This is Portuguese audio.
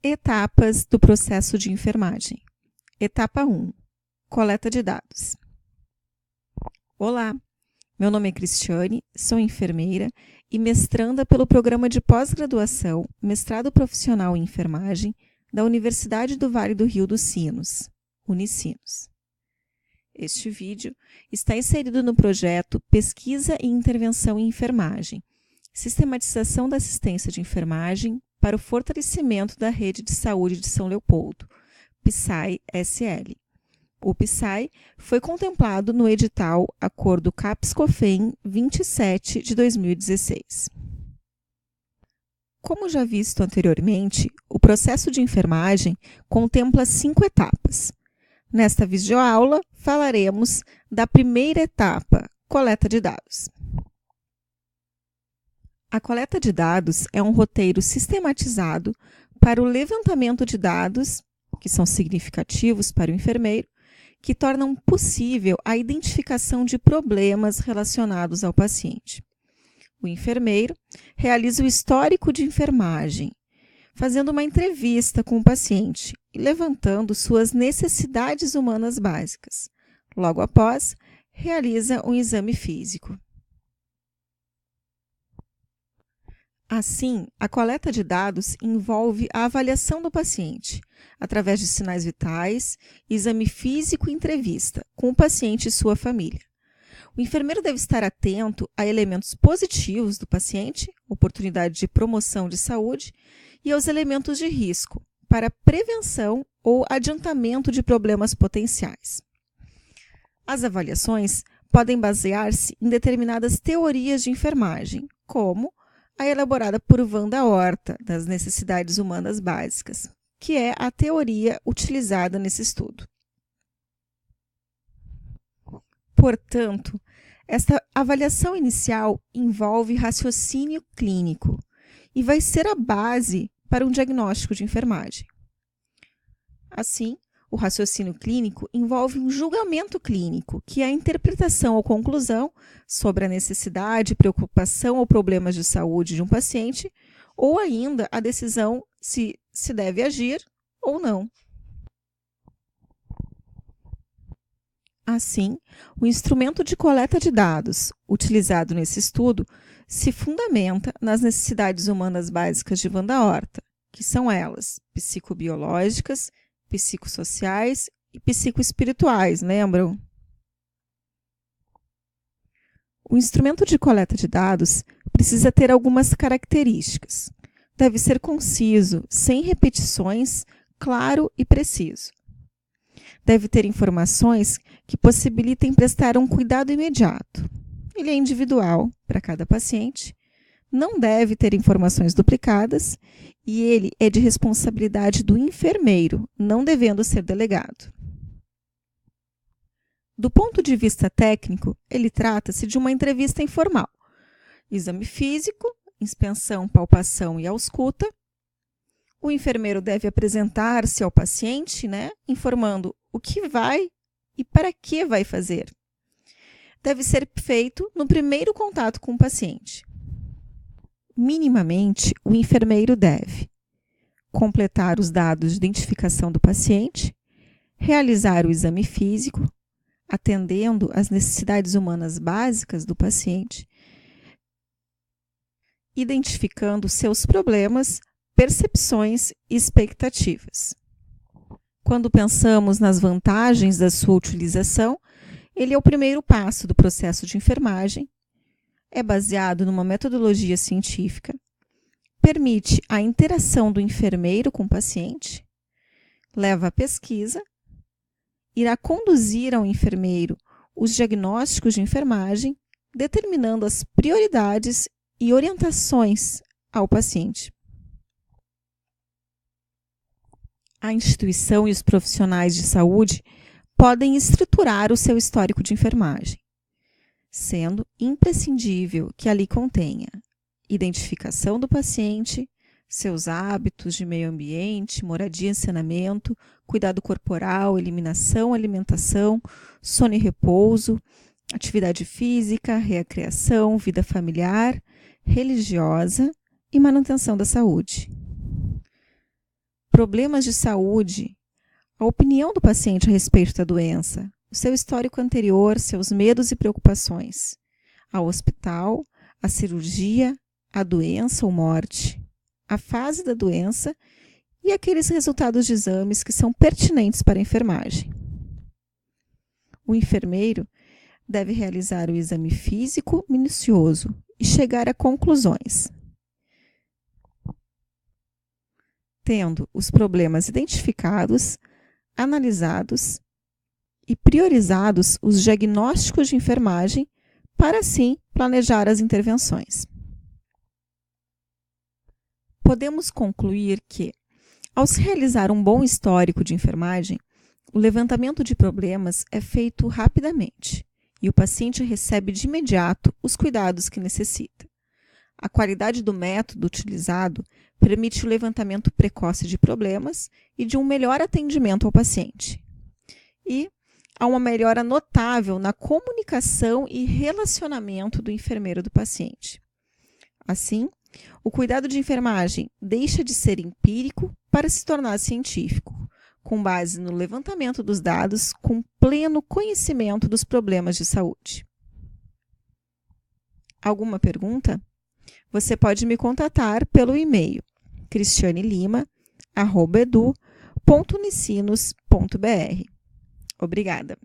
Etapas do processo de enfermagem. Etapa 1. Coleta de dados. Olá, meu nome é Cristiane, sou enfermeira e mestranda pelo Programa de Pós-Graduação Mestrado Profissional em Enfermagem da Universidade do Vale do Rio dos Sinos, Unicinos. Este vídeo está inserido no projeto Pesquisa e Intervenção em Enfermagem, Sistematização da Assistência de Enfermagem para o Fortalecimento da Rede de Saúde de São Leopoldo, PSAI-SL. O PSAI foi contemplado no edital Acordo CAPES-COFEN 27 de 2016. Como já visto anteriormente, o processo de enfermagem contempla 5 etapas. Nesta videoaula, falaremos da primeira etapa, coleta de dados. A coleta de dados é um roteiro sistematizado para o levantamento de dados, que são significativos para o enfermeiro, que tornam possível a identificação de problemas relacionados ao paciente. O enfermeiro realiza o histórico de enfermagem, fazendo uma entrevista com o paciente e levantando suas necessidades humanas básicas. Logo após, realiza um exame físico. Assim, a coleta de dados envolve a avaliação do paciente, através de sinais vitais, exame físico e entrevista com o paciente e sua família. O enfermeiro deve estar atento a elementos positivos do paciente, oportunidade de promoção de saúde, e aos elementos de risco, para prevenção ou adiantamento de problemas potenciais. As avaliações podem basear-se em determinadas teorias de enfermagem, como a elaborada por Wanda Horta, das necessidades humanas básicas, que é a teoria utilizada nesse estudo. Portanto, esta avaliação inicial envolve raciocínio clínico e vai ser a base para um diagnóstico de enfermagem. Assim, o raciocínio clínico envolve um julgamento clínico, que é a interpretação ou conclusão sobre a necessidade, preocupação ou problemas de saúde de um paciente, ou ainda a decisão se deve agir ou não. Assim, o instrumento de coleta de dados utilizado nesse estudo se fundamenta nas necessidades humanas básicas de Wanda Horta, que são elas psicobiológicas, psicossociais e psicoespirituais, lembram? O instrumento de coleta de dados precisa ter algumas características. Deve ser conciso, sem repetições, claro e preciso. Deve ter informações que possibilitem prestar um cuidado imediato. Ele é individual para cada paciente. Não deve ter informações duplicadas e ele é de responsabilidade do enfermeiro, não devendo ser delegado. Do ponto de vista técnico, ele trata-se de uma entrevista informal. Exame físico, inspeção, palpação e ausculta. O enfermeiro deve apresentar-se ao paciente, informando o que vai e para que vai fazer. Deve ser feito no primeiro contato com o paciente. Minimamente, o enfermeiro deve completar os dados de identificação do paciente, realizar o exame físico, atendendo às necessidades humanas básicas do paciente, identificando seus problemas, percepções e expectativas. Quando pensamos nas vantagens da sua utilização, ele é o primeiro passo do processo de enfermagem, é baseado numa metodologia científica, permite a interação do enfermeiro com o paciente, leva à pesquisa, irá conduzir ao enfermeiro os diagnósticos de enfermagem, determinando as prioridades e orientações ao paciente. A instituição e os profissionais de saúde podem estruturar o seu histórico de enfermagem, sendo imprescindível que ali contenha identificação do paciente, seus hábitos de meio ambiente, moradia e saneamento, cuidado corporal, eliminação, alimentação, sono e repouso, atividade física, recreação, vida familiar, religiosa e manutenção da saúde. problemas de saúde, a opinião do paciente a respeito da doença, o seu histórico anterior, seus medos e preocupações, ao hospital, a cirurgia, a doença ou morte, a fase da doença e aqueles resultados de exames que são pertinentes para a enfermagem. O enfermeiro deve realizar o exame físico minucioso e chegar a conclusões, tendo os problemas identificados, analisados e priorizados os diagnósticos de enfermagem para, assim, planejar as intervenções. Podemos concluir que, ao se realizar um bom histórico de enfermagem, o levantamento de problemas é feito rapidamente e o paciente recebe de imediato os cuidados que necessita. A qualidade do método utilizado permite o levantamento precoce de problemas e de um melhor atendimento ao paciente. E há uma melhora notável na comunicação e relacionamento do enfermeiro do paciente. Assim, o cuidado de enfermagem deixa de ser empírico para se tornar científico, com base no levantamento dos dados com pleno conhecimento dos problemas de saúde. Alguma pergunta? Você pode me contatar pelo e-mail cristianelima@edu.unicinos.br. Obrigada.